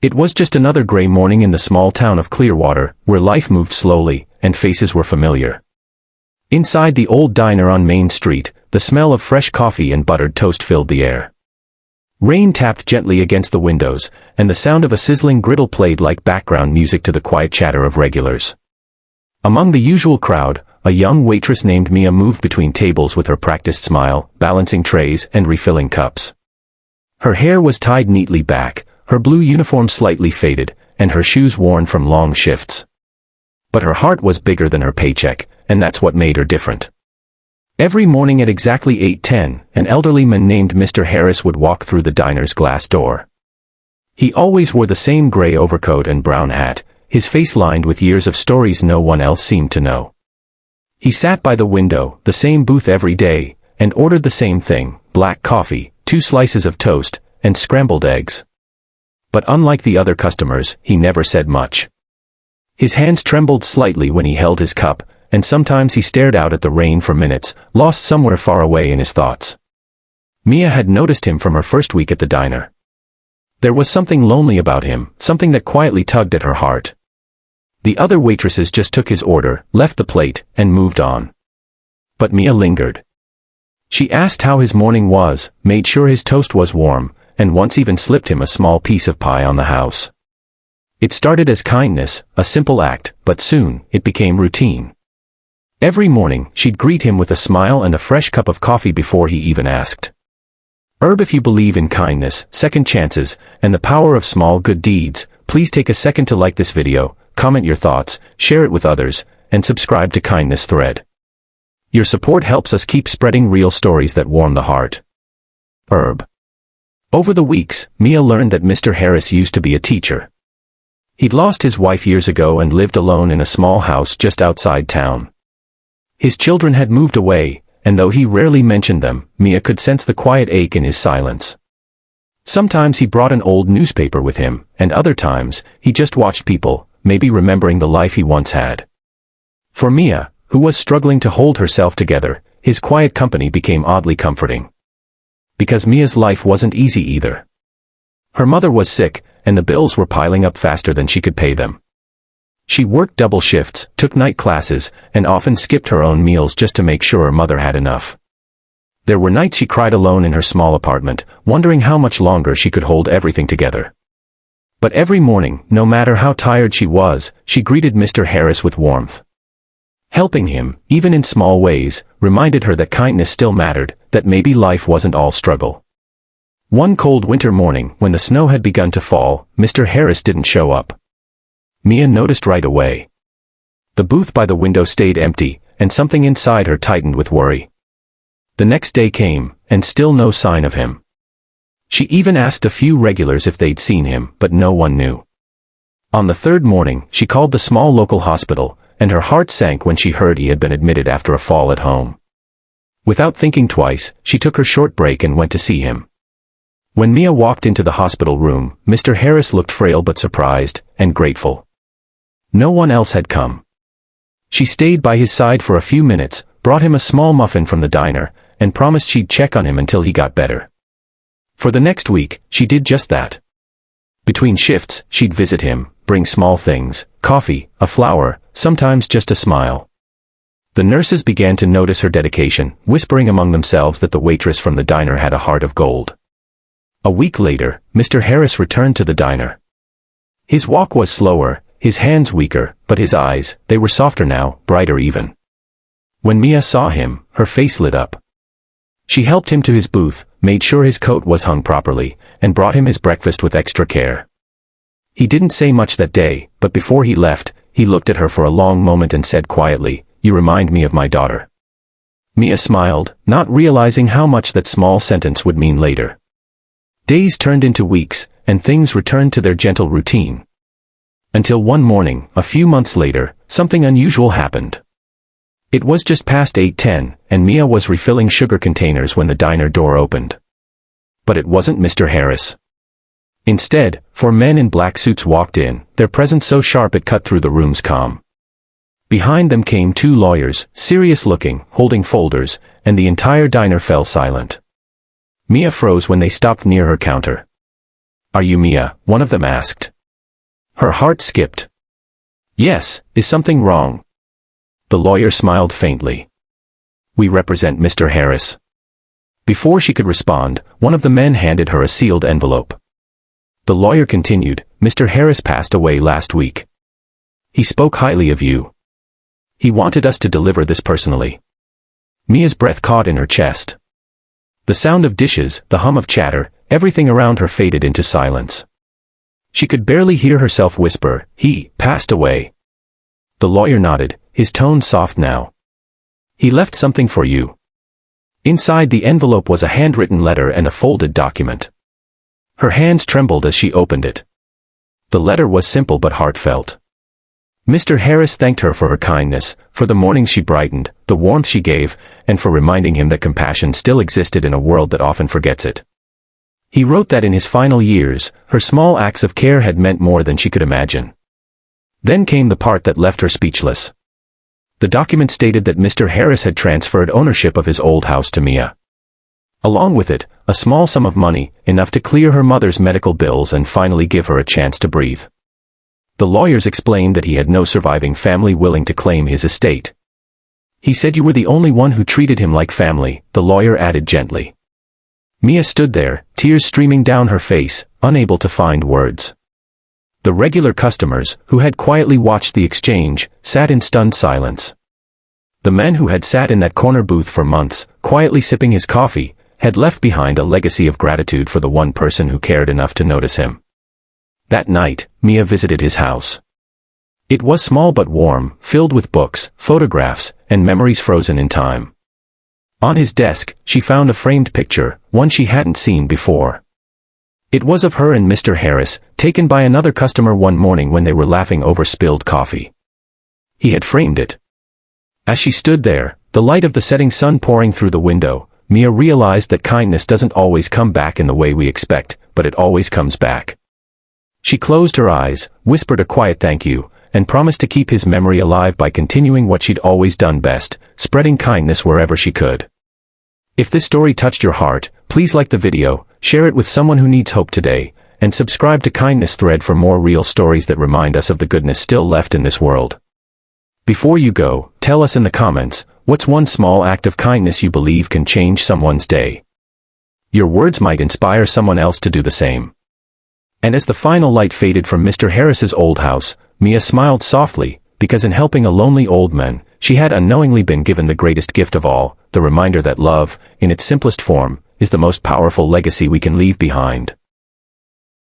It was just another gray morning in the small town of Clearwater, where life moved slowly, and faces were familiar. Inside the old diner on Main Street, the smell of fresh coffee and buttered toast filled the air. Rain tapped gently against the windows, and the sound of a sizzling griddle played like background music to the quiet chatter of regulars. Among the usual crowd, a young waitress named Mia moved between tables with her practiced smile, balancing trays and refilling cups. Her hair was tied neatly back, her blue uniform slightly faded, and her shoes worn from long shifts. But her heart was bigger than her paycheck, and that's what made her different. Every morning at exactly 8:10, an elderly man named Mr. Harris would walk through the diner's glass door. He always wore the same gray overcoat and brown hat, his face lined with years of stories no one else seemed to know. He sat by the window, the same booth every day, and ordered the same thing, black coffee, 2 slices of toast, and scrambled eggs. But unlike the other customers, he never said much. His hands trembled slightly when he held his cup, and sometimes he stared out at the rain for minutes, lost somewhere far away in his thoughts. Mia had noticed him from her first week at the diner. There was something lonely about him, something that quietly tugged at her heart. The other waitresses just took his order, left the plate, and moved on. But Mia lingered. She asked how his morning was, made sure his toast was warm, and once even slipped him a small piece of pie on the house. It started as kindness, a simple act, but soon, it became routine. Every morning, she'd greet him with a smile and a fresh cup of coffee before he even asked. If you believe in kindness, second chances, and the power of small good deeds, please take a second to like this video, comment your thoughts, share it with others, and subscribe to Kindness Thread. Your support helps us keep spreading real stories that warm the heart. Over the weeks, Mia learned that Mr. Harris used to be a teacher. He'd lost his wife years ago and lived alone in a small house just outside town. His children had moved away, and though he rarely mentioned them, Mia could sense the quiet ache in his silence. Sometimes he brought an old newspaper with him, and other times, he just watched people, maybe remembering the life he once had. For Mia, who was struggling to hold herself together, his quiet company became oddly comforting. Because Mia's life wasn't easy either. Her mother was sick, and the bills were piling up faster than she could pay them. She worked double shifts, took night classes, and often skipped her own meals just to make sure her mother had enough. There were nights she cried alone in her small apartment, wondering how much longer she could hold everything together. But every morning, no matter how tired she was, she greeted Mr. Harris with warmth. Helping him, even in small ways, reminded her that kindness still mattered, that maybe life wasn't all struggle. One cold winter morning, when the snow had begun to fall, Mr. Harris didn't show up. Mia noticed right away. The booth by the window stayed empty, and something inside her tightened with worry. The next day came, and still no sign of him. She even asked a few regulars if they'd seen him, but no one knew. On the third morning, she called the small local hospital, and her heart sank when she heard he had been admitted after a fall at home. Without thinking twice, she took her short break and went to see him. When Mia walked into the hospital room, Mr. Harris looked frail but surprised, and grateful. No one else had come. She stayed by his side for a few minutes, brought him a small muffin from the diner, and promised she'd check on him until he got better. For the next week, she did just that. Between shifts, she'd visit him, bring small things, coffee, a flower, sometimes just a smile. The nurses began to notice her dedication, whispering among themselves that the waitress from the diner had a heart of gold. A week later, Mr. Harris returned to the diner. His walk was slower, his hands weaker, but his eyes, they were softer now, brighter even. When Mia saw him, her face lit up. She helped him to his booth, made sure his coat was hung properly, and brought him his breakfast with extra care. He didn't say much that day, but before he left, he looked at her for a long moment and said quietly, "You remind me of my daughter." Mia smiled, not realizing how much that small sentence would mean later. Days turned into weeks, and things returned to their gentle routine. Until one morning, a few months later, something unusual happened. It was just past 8:10, and Mia was refilling sugar containers when the diner door opened. But it wasn't Mr. Harris. Instead, 4 men in black suits walked in, their presence so sharp it cut through the room's calm. Behind them came 2 lawyers, serious-looking, holding folders, and the entire diner fell silent. Mia froze when they stopped near her counter. "Are you Mia?" one of them asked. Her heart skipped. Yes, is something wrong? The lawyer smiled faintly. We represent Mr. Harris. Before she could respond, one of the men handed her a sealed envelope. The lawyer continued, Mr. Harris passed away last week. He spoke highly of you. He wanted us to deliver this personally. Mia's breath caught in her chest. The sound of dishes, the hum of chatter, everything around her faded into silence. She could barely hear herself whisper, he passed away. The lawyer nodded, his tone soft now. He left something for you. Inside the envelope was a handwritten letter and a folded document. Her hands trembled as she opened it. The letter was simple but heartfelt. Mr. Harris thanked her for her kindness, for the mornings she brightened, the warmth she gave, and for reminding him that compassion still existed in a world that often forgets it. He wrote that in his final years, her small acts of care had meant more than she could imagine. Then came the part that left her speechless. The document stated that Mr. Harris had transferred ownership of his old house to Mia. Along with it, a small sum of money, enough to clear her mother's medical bills and finally give her a chance to breathe. The lawyers explained that he had no surviving family willing to claim his estate. He said you were the only one who treated him like family, the lawyer added gently. Mia stood there, tears streaming down her face, unable to find words. The regular customers, who had quietly watched the exchange, sat in stunned silence. The man who had sat in that corner booth for months, quietly sipping his coffee, had left behind a legacy of gratitude for the one person who cared enough to notice him. That night, Mia visited his house. It was small but warm, filled with books, photographs, and memories frozen in time. On his desk, she found a framed picture, one she hadn't seen before. It was of her and Mr. Harris, taken by another customer one morning when they were laughing over spilled coffee. He had framed it. As she stood there, the light of the setting sun pouring through the window, Mia realized that kindness doesn't always come back in the way we expect, but it always comes back. She closed her eyes, whispered a quiet thank you, and promised to keep his memory alive by continuing what she'd always done best, spreading kindness wherever she could. If this story touched your heart, please like the video, share it with someone who needs hope today, and subscribe to Kindness Thread for more real stories that remind us of the goodness still left in this world. Before you go, tell us in the comments, what's one small act of kindness you believe can change someone's day? Your words might inspire someone else to do the same. And as the final light faded from Mr. Harris's old house, Mia smiled softly, because in helping a lonely old man, she had unknowingly been given the greatest gift of all, the reminder that love, in its simplest form, is the most powerful legacy we can leave behind.